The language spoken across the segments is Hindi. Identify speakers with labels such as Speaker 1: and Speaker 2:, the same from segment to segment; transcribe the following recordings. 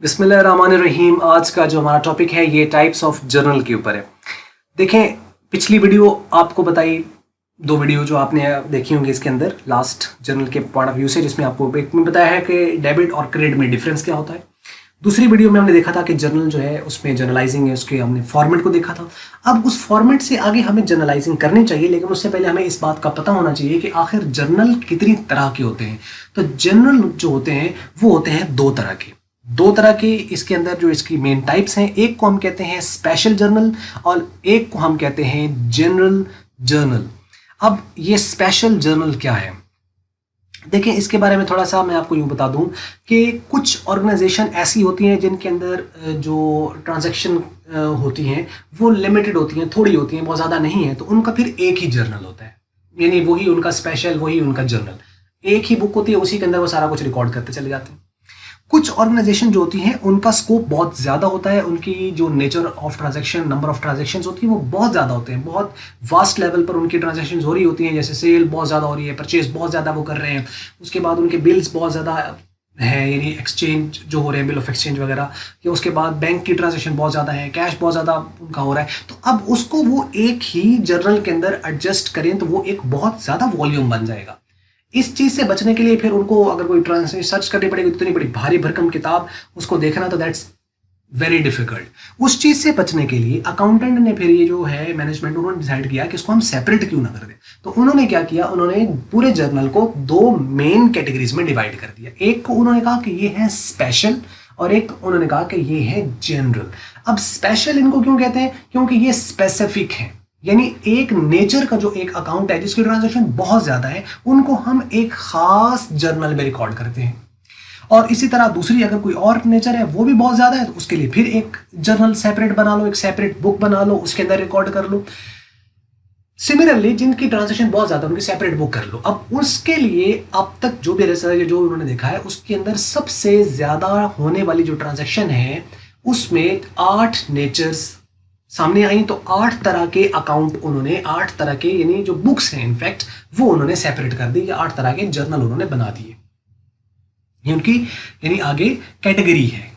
Speaker 1: बिस्मिल्लाहिर्रहमानिर्रहीम। आज का जो हमारा टॉपिक है ये टाइप्स ऑफ जर्नल के ऊपर है। देखें, पिछली वीडियो आपको बताई, दो वीडियो जो आपने देखी होंगी इसके अंदर लास्ट जर्नल के पॉइंट ऑफ व्यू से, जिसमें आपको एक में बताया है कि डेबिट और क्रेडिट में डिफरेंस क्या होता है। दूसरी वीडियो में हमने देखा था कि जर्नल जो है उसमें जर्नलाइजिंग है, उसके हमने फॉर्मेट को देखा था। अब उस फॉर्मेट से आगे हमें जर्नलाइजिंग करनी चाहिए, लेकिन उससे पहले हमें इस बात का पता होना चाहिए कि आखिर जर्नल कितनी तरह के होते हैं। तो जर्नल जो होते हैं वो होते हैं दो तरह के इसके अंदर जो इसकी मेन टाइप्स हैं, एक को हम कहते हैं स्पेशल जर्नल और एक को हम कहते हैं जनरल जर्नल। अब ये स्पेशल जर्नल क्या है, देखिए इसके बारे में थोड़ा सा मैं आपको यूँ बता दूं कि कुछ ऑर्गेनाइजेशन ऐसी होती हैं जिनके अंदर जो ट्रांजैक्शन होती हैं वो लिमिटेड होती हैं, थोड़ी होती हैं, बहुत ज़्यादा नहीं है, तो उनका फिर एक ही जर्नल होता है, यानी वही उनका स्पेशल, वही उनका जर्नल, एक ही बुक होती है, उसी के अंदर वो सारा कुछ रिकॉर्ड करते चले जाते हैं। कुछ ऑर्गेनाइजेशन जो होती हैं उनका स्कोप बहुत ज़्यादा होता है, उनकी जो nature of transaction, number of transactions होती है वो बहुत ज़्यादा होते हैं, बहुत वास्ट लेवल पर उनकी ट्रांजैक्शंस हो रही होती हैं, जैसे सेल बहुत ज़्यादा हो रही है, परचेज बहुत ज़्यादा वो कर रहे हैं, उसके बाद उनके बिल्स बहुत ज़्यादा है, यानी एक्सचेंज जो हो रहे हैं, बिल ऑफ एक्सचेंज वगैरह, या उसके बाद बैंक की ट्रांजैक्शन बहुत ज़्यादा है, कैश बहुत ज़्यादा उनका हो रहा है। तो अब उसको वो एक ही जर्नल के अंदर एडजस्ट करें तो वो एक बहुत ज़्यादा वॉल्यूम बन जाएगा। इस चीज़ से बचने के लिए फिर उनको अगर कोई ट्रांसलेशन सर्च करनी पड़ेगी, इतनी बड़ी भारी भरकम किताब उसको देखना, तो दैट्स वेरी डिफिकल्ट। उस चीज़ से बचने के लिए अकाउंटेंट ने फिर ये जो है मैनेजमेंट, उन्होंने डिसाइड किया कि इसको हम सेपरेट क्यों ना कर दें। तो उन्होंने क्या किया, उन्होंने पूरे जर्नल को दो मेन कैटेगरीज में डिवाइड कर दिया। एक को उन्होंने कहा कि ये है स्पेशल और एक उन्होंने कहा कि ये है जनरल। अब स्पेशल इनको क्यों कहते हैं, क्योंकि ये स्पेसिफिक है, यानी एक नेचर का जो एक अकाउंट है जिसकी ट्रांजैक्शन बहुत ज्यादा है, उनको हम एक खास जर्नल में रिकॉर्ड करते हैं। और इसी तरह दूसरी अगर कोई और नेचर है वो भी बहुत ज्यादा है, तो उसके लिए फिर एक जर्नल सेपरेट बना लो, एक सेपरेट बुक बना लो, उसके अंदर रिकॉर्ड कर लो। सिमिलरली जिनकी ट्रांजैक्शन बहुत ज्यादा, उनकी सेपरेट बुक कर लो। अब उसके लिए अब तक जो भी रिसर्च जो उन्होंने देखा है, उसके अंदर सबसे ज्यादा होने वाली जो ट्रांजैक्शन है उसमें 8 नेचर्स सामने आई। तो 8 तरह के अकाउंट उन्होंने, 8 तरह के यानी जो बुक्स हैं इनफैक्ट वो उन्होंने सेपरेट कर दी, या 8 तरह के जर्नल उन्होंने बना दिए। ये उनकी यानी आगे कैटेगरी है।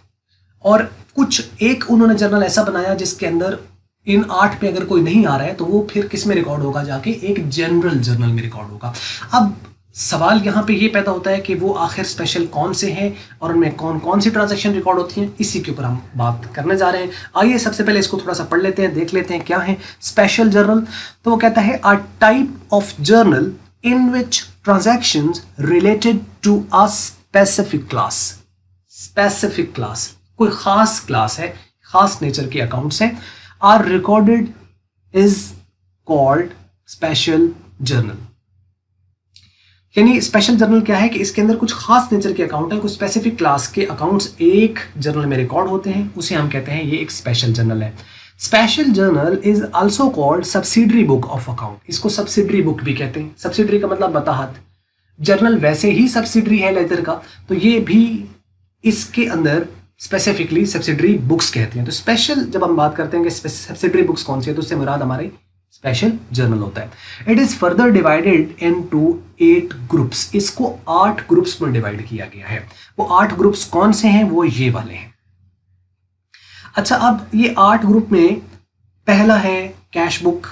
Speaker 1: और कुछ एक उन्होंने जर्नल ऐसा बनाया जिसके अंदर इन 8 पे अगर कोई नहीं आ रहा है तो वो फिर किस में रिकॉर्ड होगा, जाके एक जनरल जर्नल में रिकॉर्ड होगा। अब सवाल यहाँ पे ये पैदा होता है कि वो आखिर स्पेशल कौन से हैं और उनमें कौन कौन सी ट्रांजैक्शन रिकॉर्ड होती हैं, इसी के ऊपर हम बात करने जा रहे हैं। आइए सबसे पहले इसको थोड़ा सा पढ़ लेते हैं, देख लेते हैं क्या है स्पेशल जर्नल। तो वो कहता है a type of journal in which transactions related to a specific class. Specific class, कोई खास क्लास है, खास नेचर के अकाउंट्स हैं, are recorded is called special journal. यानी स्पेशल जर्नल क्या है कि इसके अंदर कुछ खास नेचर के अकाउंट है, कुछ स्पेसिफिक क्लास के अकाउंट्स एक जर्नल में रिकॉर्ड होते हैं, उसे हम कहते हैं ये एक स्पेशल जर्नल है। Special journal is also called subsidiary book of account. इसको सब्सिडरी बुक भी कहते हैं। सब्सिडरी का मतलब बताहत, जर्नल वैसे ही सब्सिडरी है लेदर का, तो ये भी इसके अंदर स्पेसिफिकली सब्सिडरी बुक्स कहते हैं। तो स्पेशल जब हम बात करते हैं कि सब्सिडरी बुक्स कौन सी है, तो उससे मुराद हमारी स्पेशल जर्नल होता है। It is further divided into 8 groups. इसको 8 ग्रुप्स में डिवाइड किया गया है। वो 8 ग्रुप्स कौन से हैं, वो ये वाले हैं। अच्छा, अब ये 8 ग्रुप में पहला है कैश बुक,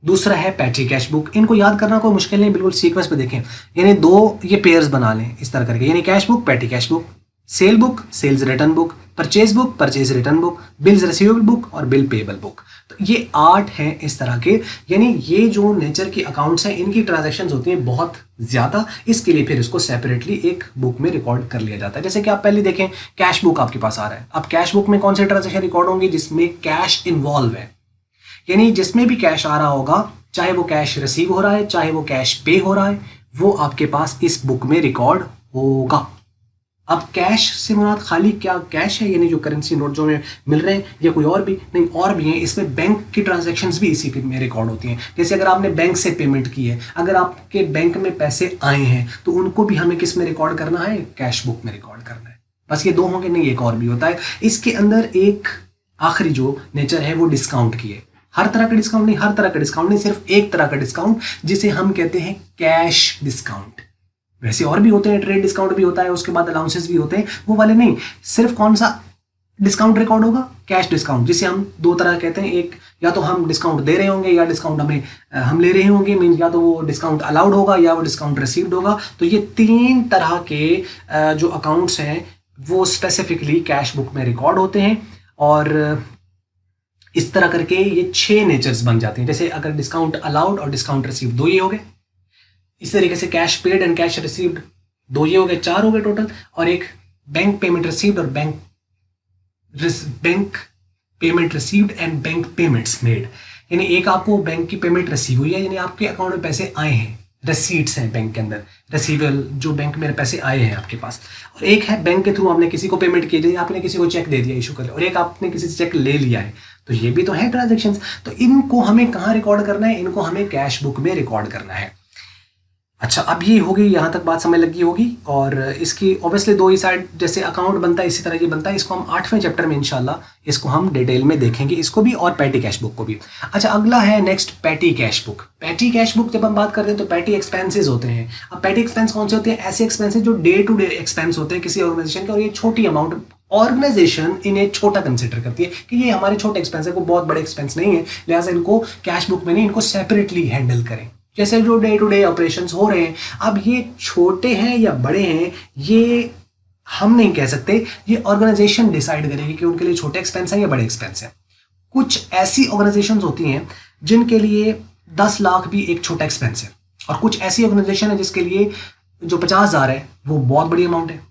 Speaker 1: दूसरा है पैटी कैश बुक। इनको याद करना कोई मुश्किल नहीं, बिल्कुल सीक्वेंस में देखें, यानी दो ये पेयर्स बना लें इस तरह करके, यानी cash book, petty cash book, sale book, sales return book, purchase book, purchase return book, bills receivable book और बिल पेबल बुक। तो ये 8 हैं इस तरह के, यानी ये जो नेचर के अकाउंट्स हैं इनकी ट्रांजैक्शंस होती हैं बहुत ज्यादा, इसके लिए फिर इसको सेपरेटली एक बुक में रिकॉर्ड कर लिया जाता है। जैसे कि आप पहले देखें, कैश बुक आपके पास आ रहा है। अब कैश बुक में कौन से ट्रांजैक्शन रिकॉर्ड होंगे, जिसमें कैश इन्वॉल्व है, यानी जिसमें भी कैश आ रहा होगा, चाहे वो कैश रिसीव हो रहा है चाहे वो कैश पे हो रहा है, वो आपके पास इस बुक में रिकॉर्ड होगा। अब कैश से मुराद खाली क्या कैश है, यानी जो करेंसी नोट जो में मिल रहे हैं, या कोई और भी नहीं, और भी हैं इसमें। बैंक की ट्रांजैक्शंस भी इसी में रिकॉर्ड होती हैं। जैसे अगर आपने बैंक से पेमेंट की है, अगर आपके बैंक में पैसे आए हैं तो उनको भी हमें किस में रिकॉर्ड करना है, कैश बुक में रिकॉर्ड करना है। बस ये दो होंगे नहीं, एक और भी होता है। इसके अंदर एक आखिरी जो नेचर है वो डिस्काउंट की है। हर तरह का डिस्काउंट नहीं, हर तरह का डिस्काउंट नहीं, सिर्फ एक तरह का डिस्काउंट जिसे हम कहते हैं कैश डिस्काउंट। वैसे और भी होते हैं, ट्रेड डिस्काउंट भी होता है, उसके बाद अलाउंसेस भी होते हैं, वो वाले नहीं। सिर्फ कौन सा डिस्काउंट रिकॉर्ड होगा, कैश डिस्काउंट, जिसे हम दो तरह कहते हैं, एक या तो हम डिस्काउंट दे रहे होंगे या डिस्काउंट हम ले रहे होंगे, मीन या तो वो डिस्काउंट अलाउड होगा या वो डिस्काउंट रिसीव्ड होगा। तो ये तीन तरह के जो अकाउंट्स हैं वो स्पेसिफिकली कैश बुक में रिकॉर्ड होते हैं, और इस तरह करके ये 6 नेचर्स बन जाते हैं। जैसे अगर डिस्काउंट अलाउड और डिस्काउंट रिसीव्ड 2 ये हो गए, इस तरीके से cash paid and cash received 2 ये हो गए, 4 हो गए टोटल, और एक बैंक पेमेंट रिसीव्ड और bank payment received and bank payments made, यानी एक आपको बैंक की पेमेंट रिसीव हुई है, यानी आपके अकाउंट में पैसे आए हैं, रसीट्स हैं बैंक के अंदर, रिसीवेबल जो बैंक में पैसे आए हैं आपके पास, और एक है बैंक के थ्रू आपने किसी को पेमेंट की, जैसे आपने किसी को चेक दे दिया इशू कर लिया, और एक आपने किसी से चेक ले लिया है, तो ये भी तो है ट्रांजेक्शन्स। तो इनको हमें कहाँ रिकॉर्ड करना है, इनको हमें कैश बुक में रिकॉर्ड करना है। अच्छा, अब ये होगी, यहाँ तक बात समझ लगी होगी, और इसकी ऑब्वियसली दो ही साइड जैसे अकाउंट बनता है इसी तरह ये बनता है। इसको हम 8वें चैप्टर में इंशाल्लाह इसको हम डिटेल में देखेंगे, इसको भी और पैटी कैश बुक को भी। अच्छा, अगला है next patty cash book. Petty cash book जब हम बात करते हैं तो पैटी एक्सपेंसेस होते हैं। अब पैटी एक्सपेंस कौन से होते हैं? ऐसे एक्सपेंसेस जो डे टू डे एक्सपेंस होते हैं किसी ऑर्गेनाइजेशन के, और ये छोटी अमाउंट ऑर्गेनाइजेशन इन्हें छोटा कंसिडर करती है कि ये हमारे छोटे एक्सपेंस है, कोई बहुत बड़े एक्सपेंस नहीं है, लिहाजा इनको कैश बुक में नहीं, इनको सेपरेटली हैंडल करें। जैसे जो डे टू डे ऑपरेशंस हो रहे हैं, अब ये छोटे हैं या बड़े हैं ये हम नहीं कह सकते, ये ऑर्गेनाइजेशन डिसाइड करेगी कि उनके लिए छोटे एक्सपेंस है या बड़े एक्सपेंस है। कुछ ऐसी ऑर्गेनाइजेशंस होती हैं जिनके लिए 10 लाख भी एक छोटा एक्सपेंस है, और कुछ ऐसी ऑर्गेनाइजेशन है जिसके लिए जो 50,000 है वो बहुत बड़ी अमाउंट है।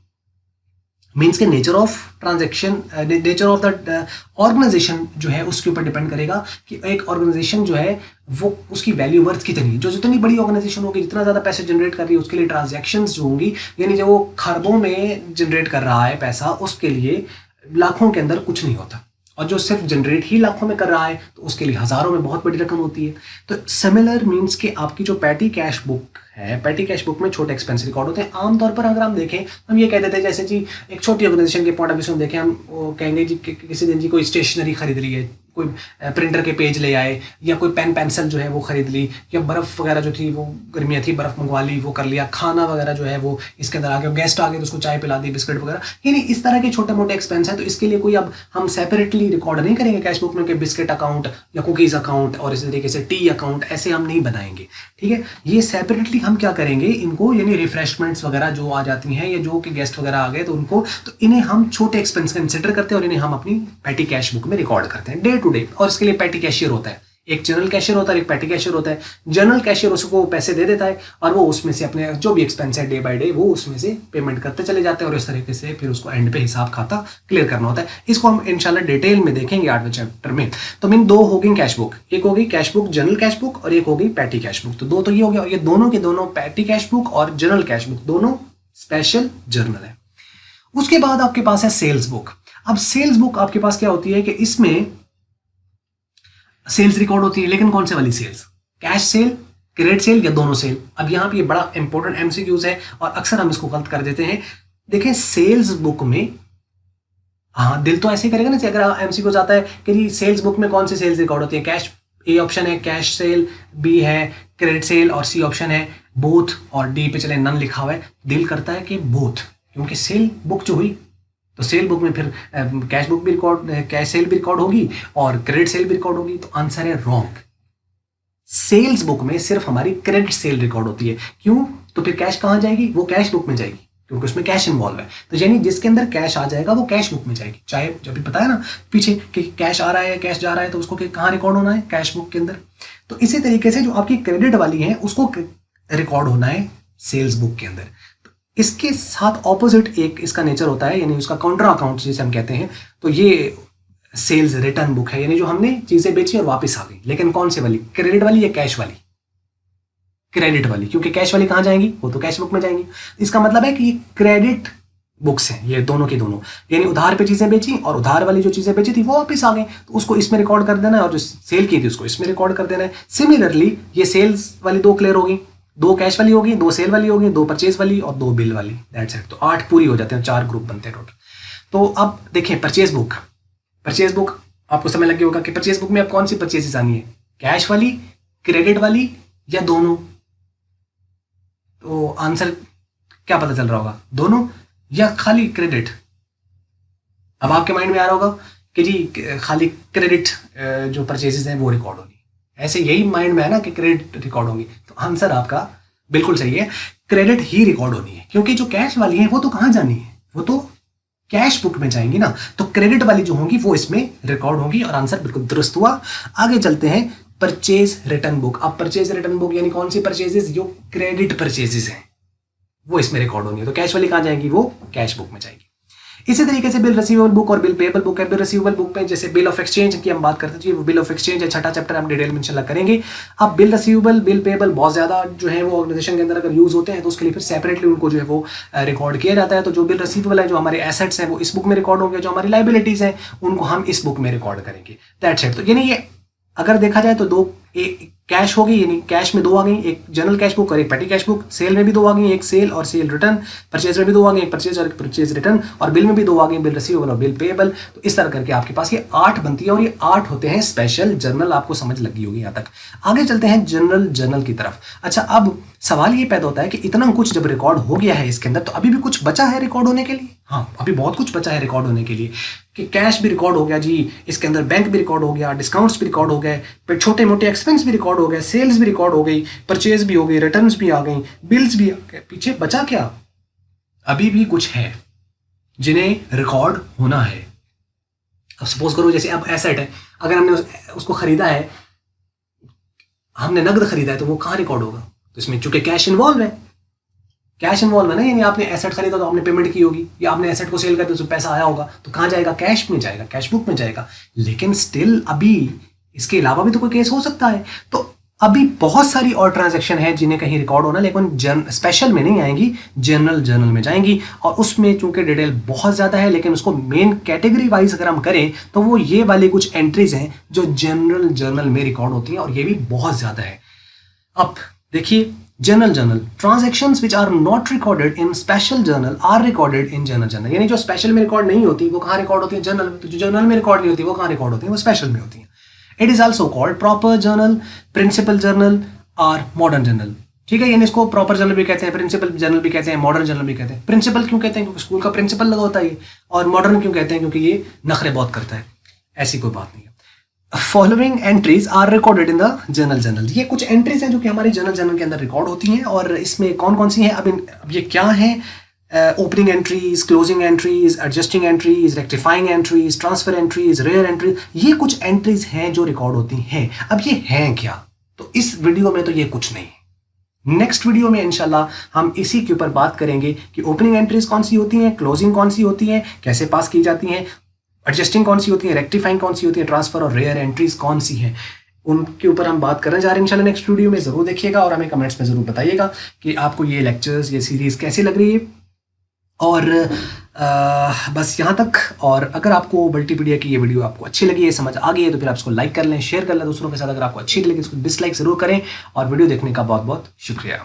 Speaker 1: मीन्स के nature of transaction, nature of the organisation जो है उसके ऊपर डिपेंड करेगा कि एक ऑर्गेनाइजेशन जो है वो उसकी वैल्यू वर्थ कितनी, जो जितनी बड़ी ऑर्गेनाइजेशन होगी, जितना ज़्यादा पैसे जनरेट कर रही है उसके लिए ट्रांजैक्शंस जो होंगी, यानी जो वो खरबों में जनरेट कर रहा है पैसा, उसके लिए लाखों के अंदर कुछ नहीं होता, और जो सिर्फ जनरेट ही लाखों में कर रहा है तो उसके लिए हज़ारों में बहुत बड़ी रकम होती है। तो सिमिलर मीन्स कि आपकी जो पैटी कैश बुक है, पैटी कैश बुक में छोटे एक्सपेंस रिकॉर्ड होते हैं। आमतौर पर अगर हम देखें, हम ये कहते थे जैसे जी एक छोटी ऑर्गेनाइजेशन के पॉइंट ऑफ व्यू से देखें, हम वो कहेंगे जी किसी दिन जी कोई स्टेशनरी खरीद ली है, कोई प्रिंटर के पेज ले आए, या कोई पेन पेंसिल जो है वो खरीद ली, या बर्फ़ वगैरह जो थी वो गर्मियाँ थी बर्फ़ मंगवा ली वो कर लिया, खाना वगैरह जो है वो इसके अंदर आ गया, गेस्ट आ गए तो उसको चाय पिला दी, बिस्किट वगैरह, यानी इस तरह के छोटे मोटे एक्सपेंस हैं। तो इसके लिए कोई अब हम सेपरेटली रिकॉर्ड नहीं करेंगे कैश बुक में कि बिस्किट अकाउंट या कुकीज़ अकाउंट और इसी तरीके से टी अकाउंट, ऐसे हम नहीं बनाएंगे, ठीक है। ये सेपरेटली हम क्या करेंगे, इनको यानी रिफ्रेशमेंट्स वगैरह जो आ जाती हैं या जो कि गेस्ट वगैरह आ गए तो उनको, तो इन्हें हम छोटे एक्सपेंस कंसिडर करते हैं और इन्हें हम अपनी पैटी कैश बुक में रिकॉर्ड करते हैं डे टू डे। और इसके लिए पैटी कैशियर होता है, एक जनरल कैशियर होता है, एक पैटी कैशियर होता है। जनरल कैशियर उसको पैसे दे देता है और वो उसमें से अपने जो भी एक्सपेंस है डे बाय डे वो उसमें से पेमेंट करते चले जाते हैं, और इस तरीके से फिर उसको एंड पे हिसाब खाता क्लियर करना होता है। इसको हम इंशाल्लाह डिटेल में देखेंगे 8वें चैप्टर में। तो मीन दो होगी कैश बुक, एक होगी cash book general cash book और एक होगी पैटी कैश बुक। तो दो तो ये हो गया, और ये दोनों के दोनों पैटी कैश बुक और जनरल कैश बुक दोनों स्पेशल जर्नल है। उसके बाद आपके पास है सेल्स बुक। अब सेल्स बुक आपके पास क्या होती है कि इसमें सेल्स रिकॉर्ड होती है, लेकिन कौन से वाली sales, cash sale, credit sale या दोनों सेल। अब यहाँ पे ये बड़ा इंपॉर्टेंट एमसीक्यूज है और अक्सर हम इसको गलत कर देते हैं। देखें सेल्स बुक में, हाँ दिल तो ऐसे ही करेगा ना, अगर एमसीक्यूज आता है कि जी सेल्स बुक में कौन सी सेल्स रिकॉर्ड होती है, कैश ए ऑप्शन है कैश सेल, बी है क्रेडिट सेल और सी ऑप्शन है बोथ, और डी पे चले नन लिखा हुआ है। दिल करता है कि बोथ, क्योंकि सेल बुक जो हुई तो सेल बुक में फिर कैश बुक भी रिकॉर्ड, कैश सेल भी रिकॉर्ड होगी और क्रेडिट सेल भी रिकॉर्ड होगी। तो आंसर है रॉन्ग। सेल्स बुक में सिर्फ हमारी क्रेडिट सेल रिकॉर्ड होती है। क्यों? तो फिर कैश कहाँ जाएगी, वो कैश बुक में जाएगी, क्योंकि उसमें कैश इन्वॉल्व है। तो यानी जिसके अंदर कैश आ जाएगा वो कैश बुक में जाएगी। चाहे जब भी पता है ना पीछे कि कैश आ रहा है कैश जा रहा है, तो उसको कहाँ रिकॉर्ड होना है, कैश बुक के अंदर। तो इसी तरीके से जो आपकी क्रेडिट वाली है उसको रिकॉर्ड होना है सेल्स बुक के अंदर। इसके साथ ऑपोजिट एक इसका नेचर होता है, यानी उसका काउंटर अकाउंट जिसे हम कहते हैं। तो ये सेल्स रिटर्न बुक है, यानी जो हमने चीजें बेची और वापस आ गई। लेकिन कौन से वाली, क्रेडिट वाली या कैश वाली? क्रेडिट वाली, क्योंकि कैश वाली कहाँ जाएंगी, वो तो कैश बुक में जाएंगी। इसका मतलब है कि ये क्रेडिट बुक्स हैं ये दोनों की दोनों, यानी उधार पे चीजें बेची और उधार वाली जो चीजें बेची थी वो वापस आ गई, तो उसको इसमें रिकॉर्ड कर देना है, और जो सेल की थी उसको इसमें रिकॉर्ड कर देना है। सिमिलरली ये सेल्स वाली दो क्लियर होगी, दो कैश वाली होगी, दो सेल वाली होगी, दो परचेज वाली और दो बिल वाली, दैट्स इट। तो 8 पूरी हो जाते हैं, 4 ग्रुप बनते हैं टोटल। तो अब देखें परचेज बुक, परचेज बुक आपको समझ लग गया होगा कि परचेज बुक में अब कौन सी परचेजेस आनी है, कैश वाली, क्रेडिट वाली या दोनों? तो आंसर क्या पता चल रहा होगा, दोनों या खाली क्रेडिट? अब आपके माइंड में आ रहा होगा कि जी खाली क्रेडिट जो परचेजेस हैं वो रिकॉर्ड होगी, ऐसे यही माइंड में है ना कि क्रेडिट रिकॉर्ड होंगी। तो आंसर आपका बिल्कुल सही है, क्रेडिट ही रिकॉर्ड होनी है, क्योंकि जो कैश वाली है वो तो कहाँ जानी है, वो तो कैश बुक में जाएंगी ना, तो क्रेडिट वाली जो होंगी वो इसमें रिकॉर्ड होगी और आंसर बिल्कुल दुरुस्त हुआ। आगे चलते हैं, परचेज रिटर्न बुक। अब परचेज रिटर्न बुक यानी कौन सी परचेजेस, जो क्रेडिट परचेजेस हैं वो इसमें रिकॉर्ड होनी है, तो कैश वाली कहाँ जाएंगी, वो कैश बुक में जाएगी। इसी तरीके से बिल रिसीवेबल बुक और बिल पेएबल बुक है। बिल रिसीवेबल बुक में जैसे बिल ऑफ एक्सचेंज की हम बात करते हैं, वो बिल ऑफ एक्सचेंज है, छठा चैप्टर हम डिटेल में इंशाल्लाह करेंगे। अब बिल रिसीवेबल बिल पेएबल बहुत ज्यादा जो है वो ऑर्गेनाइजेशन के अंदर अगर यूज होते हैं तो उसके लिए फिर सेपरेटली उनको जो है वो रिकॉर्ड किया जाता है। तो जो बिल रिसीवेबल है, जो हमारे एसेट्स हैं वो इस बुक में रिकॉर्ड होंगे, जो हमारी लाइबिलिटीज हैं उनको हम इस बुक में रिकॉर्ड करेंगे। That's it. तो यानी ये अगर देखा जाए तो दो कैश होगी, यानी कैश में दो आ गई, एक जनरल कैश बुक और एक पेटी कैश बुक। सेल में भी दो आ गई, एक सेल और सेल रिटर्न। परचेज में भी दो आ गई, एक परचेज और एक परचेज रिटर्न। और बिल में भी दो आ गई, बिल रिसीवेबल और बिल पेएबल। तो इस तरह करके आपके पास ये 8 बनती है और ये 8 होते हैं स्पेशल जर्नल। आपको समझ लगी होगी यहाँ तक। आगे चलते हैं जनरल जर्नल की तरफ। अच्छा, अब सवाल ये पैदा होता है कि इतना कुछ जब रिकॉर्ड हो गया है इसके अंदर, तो अभी भी कुछ बचा है रिकॉर्ड होने के लिए। हाँ, अभी बहुत कुछ बचा है रिकॉर्ड होने के लिए, कि कैश भी रिकॉर्ड हो गया जी, इसके अंदर बैंक भी रिकॉर्ड हो गया, डिस्काउंट्स भी रिकॉर्ड हो गए, फिर छोटे मोटे एक्सपेंस भी रिकॉर्ड हो गए, सेल्स भी रिकॉर्ड हो गई, परचेज भी हो गई, रिटर्न्स भी आ गई, बिल्स भी आ गए। पीछे बचा क्या? अभी भी कुछ है जिन्हें रिकॉर्ड होना है। अब सपोज करो जैसे अब एसेट है, अगर हमने उसको खरीदा है, हमने नकद खरीदा है, तो वो कहाँ रिकॉर्ड होगा? तो इसमें चूंकि कैश इन्वॉल्व है, कैश इन्वॉल्व है ना, यानी आपने एसेट खरीदा तो आपने पेमेंट की होगी, या आपने एसेट को सेल कर दिया तो पैसा आया होगा, तो कहाँ जाएगा? कैश में जाएगा, कैश बुक में जाएगा। लेकिन स्टिल अभी इसके अलावा भी तो कोई केस हो सकता है। तो अभी बहुत सारी और ट्रांजैक्शन है जिन्हें कहीं रिकॉर्ड होना, लेकिन स्पेशल में नहीं आएंगी, जनरल जर्नल में जाएंगी। और उसमें चूंकि डिटेल बहुत ज़्यादा है, लेकिन उसको मेन कैटेगरी वाइज अगर हम करें तो वो ये वाली कुछ एंट्रीज हैं जो जनरल जर्नल में रिकॉर्ड होती हैं, और ये भी बहुत ज़्यादा है। अब देखिए, general journal, transactions which are not recorded in special journal are recorded in general journal. यानी जो स्पेशल में रिकॉर्ड नहीं होती वो कहाँ रिकॉर्ड होती है? जनरल में। तो जो जनरल में रिकॉर्ड नहीं होती वो कहाँ रिकॉर्ड होती है? वो स्पेशल में होती है। It is also called proper journal, principal journal और मॉडर्न जर्नल। ठीक है, यानी इसको प्रॉपर जर्नल भी कहते हैं, प्रिंसिपल जर्नल भी कहते हैं, मॉडर्न जर्नल भी कहते हैं। प्रिंसिपल क्यों कहते हैं? क्योंकि स्कूल का प्रिंसिपल लगा होता है। और मॉडर्न क्यों कहते हैं? क्योंकि ये नखरे बहुत करता है। ऐसी कोई बात नहीं है। Following entries are recorded in the general journal. ये कुछ एंट्रीज हैं जो कि हमारी जनरल जर्नल के अंदर रिकॉर्ड होती हैं, और इसमें कौन कौन सी हैं? अब ये क्या है? Opening entries, closing entries, adjusting entries, rectifying entries, transfer entries, rare entries, ये कुछ एंट्रीज हैं जो रिकॉर्ड होती हैं। अब ये हैं क्या? तो इस वीडियो में तो ये कुछ नहीं है। नेक्स्ट वीडियो में इंशाल्लाह हम इसी के ऊपर बात करेंगे कि ओपनिंग एंट्रीज कौन सी होती हैं, क्लोजिंग कौन सी होती हैं, कैसे पास की जाती हैं, एडजस्टिंग कौन सी होती है, रेक्टिफाइंग कौन सी होती है, ट्रांसफर और रेयर एंट्रीज कौन सी हैं, उनके ऊपर हम बात करने जा रहे हैं इंशाल्लाह नेक्स्ट वीडियो में। जरूर देखिएगा और हमें कमेंट्स में जरूर बताइएगा कि आपको ये लेक्चर्स, ये सीरीज कैसी लग रही है। और बस यहाँ तक। और अगर आपको मल्टीपीडिया की ये वीडियो आपको अच्छी लगी है, समझ आ गई है, तो फिर आप इसको लाइक कर लें, शेयर कर लें दूसरों के साथ। अगर आपको अच्छी लगी तो इसको डिसलाइक जरूर करें। और वीडियो देखने का बहुत बहुत शुक्रिया।